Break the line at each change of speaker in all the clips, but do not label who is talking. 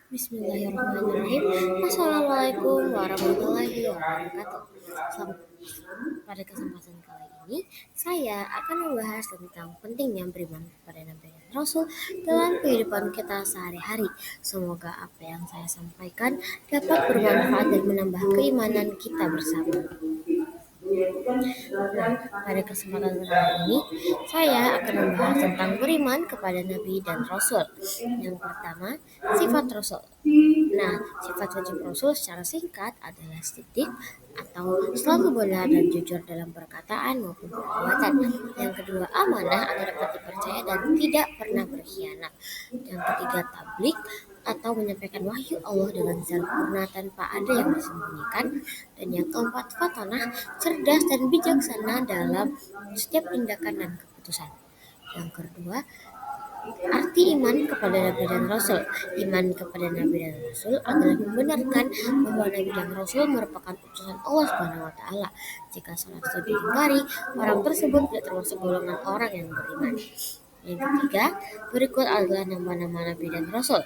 Bismillahirrahmanirrahim. Assalamualaikum warahmatullahi wabarakatuh. Pada kesempatan kali ini, saya akan membahas tentang pentingnya beriman kepada Nabi dan Rasul dalam kehidupan kita sehari-hari. Semoga apa yang saya sampaikan dapat bermanfaat dan menambah keimanan kita bersama. Nah, pada kesempatan kali ini, saya akan membahas tentang beriman kepada Nabi dan Rasul. Yang pertama, sifat Rasul. Nah, sifat wajib Rasul secara singkat adalah sidik atau selalu benar dan jujur dalam perkataan maupun perbuatan. Yang kedua, amanah atau dapat dipercaya dan tidak pernah berkhianat. Yang ketiga, tablik atau menyampaikan wahyu Allah dengan sempurna tanpa ada yang disembunyikan. Dan yang keempat, fatanah, cerdas dan bijaksana dalam setiap tindakan dan keputusan. Yang kedua, arti iman kepada Nabi dan Rasul. Iman kepada Nabi dan Rasul adalah membenarkan bahwa Nabi dan Rasul merupakan utusan Allah Subhanahu wa taala. Jika salah satu diingkari, orang tersebut tidak termasuk golongan orang yang beriman. Yang ketiga, berikut adalah nama-nama Nabi dan Rasul.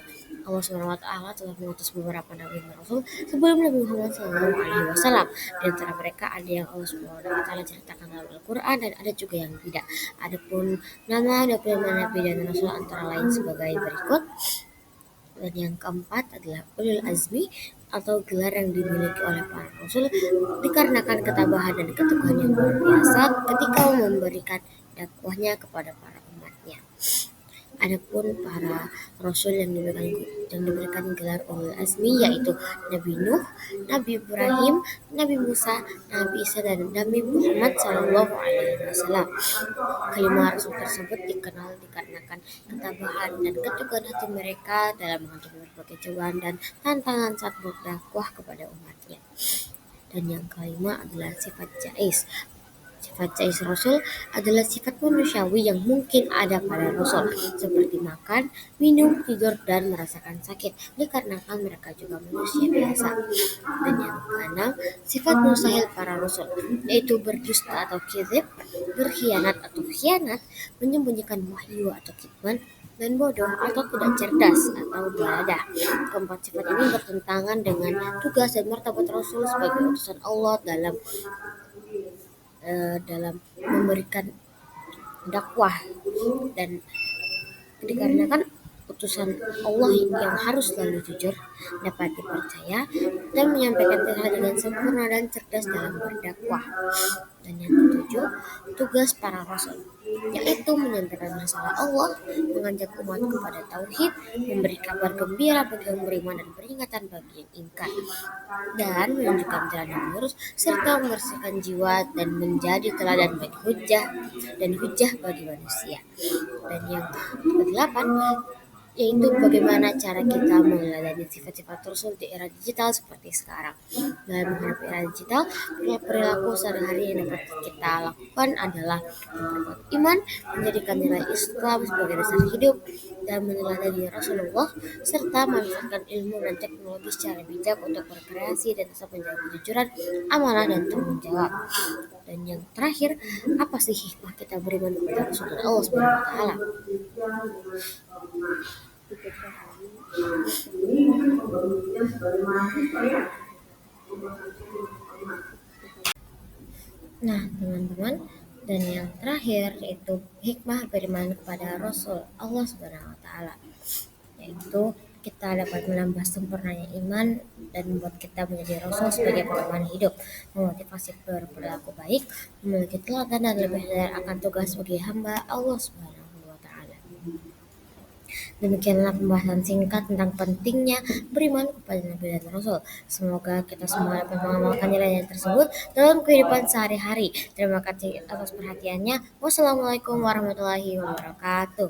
Allah Subhanahu wa taala telah mengutus beberapa nabi dan rasul sebelum Nabi Muhammad SAW. Di antara mereka ada yang Allah Subhanahu wa taala ceritakan dalam Al-Qur'an dan ada juga yang tidak. Adapun nama 25 nabi dan rasul antara lain sebagai berikut. Dan yang keempat adalah ulul azmi atau gelar yang dimiliki oleh para rasul dikarenakan ketabahan dan keteguhan yang luar biasa ketika memberikan dakwahnya kepada para umatnya. Adapun para rasul yang diberikan gelar ulul azmi yaitu Nabi Nuh, Nabi Ibrahim, Nabi Musa, Nabi Isa dan Nabi Muhammad SAW. Kelima rasul tersebut dikenal dikarenakan ketabahan dan keteguhan hati mereka dalam menghadapi berbagai cobaan dan tantangan saat berdakwah kepada umatnya. Dan yang kelima adalah sifat jais. Sifat jais Rasul adalah sifat manusiawi yang mungkin ada pada Rasul, seperti makan, minum, tidur, dan merasakan sakit, dikarenakan mereka juga manusia biasa. Dan yang keenam, sifat mustahil para Rasul, yaitu berdusta atau kizib, berkhianat atau khianat, menyembunyikan wahyu atau kitman, dan bodoh atau tidak cerdas atau beladah. Keempat sifat ini bertentangan dengan tugas dan martabat Rasul sebagai utusan Allah dalam memberikan dakwah dan dikarenakan utusan Allah yang harus selalu jujur, dapat dipercaya, dan menyampaikan risalah dengan sempurna dan cerdas dalam berdakwah. Dan yang ketujuh, tugas para rasul, yaitu menyampaikan risalah Allah, mengajak umat kepada tauhid, memberi kabar gembira bagi yang beriman dan peringatan bagi yang ingkar, dan menunjukkan jalan yang lurus serta membersihkan jiwa dan menjadi teladan bagi hujah bagi manusia. Dan yang kedelapan, yaitu bagaimana cara kita meneladani sifat-sifat Rasul di era digital seperti sekarang. Dalam menghadapi era digital, perilaku sehari-hari yang dapat kita lakukan adalah memperkuat iman, menjadikan nilai Islam sebagai dasar hidup, dan meneladani Rasulullah, serta memanfaatkan ilmu dan teknologi secara bijak untuk berkreasi dan tetap menjaga kejujuran, amanah, dan tanggung jawab. Dan yang terakhir, apa sih hikmah kita beriman kepada Rasul dan Allah Subhanahu wa taala? Nah, teman-teman, dan yang terakhir yaitu hikmah beriman kepada Rasul Allah Subhanahu wa taala, yaitu kita dapat menambah sempurnanya iman dan membuat kita menjadi Rasul sebagai pedoman hidup, memotivasi berperilaku baik, memiliki teladan dan lebih sadar akan tugas sebagai hamba Allah Subhanahu wa taala. Demikianlah pembahasan singkat tentang pentingnya beriman kepada Nabi dan Rasul. Semoga kita semua dapat mengamalkan nilai tersebut dalam kehidupan sehari-hari. Terima kasih atas perhatiannya. Wassalamualaikum warahmatullahi wabarakatuh.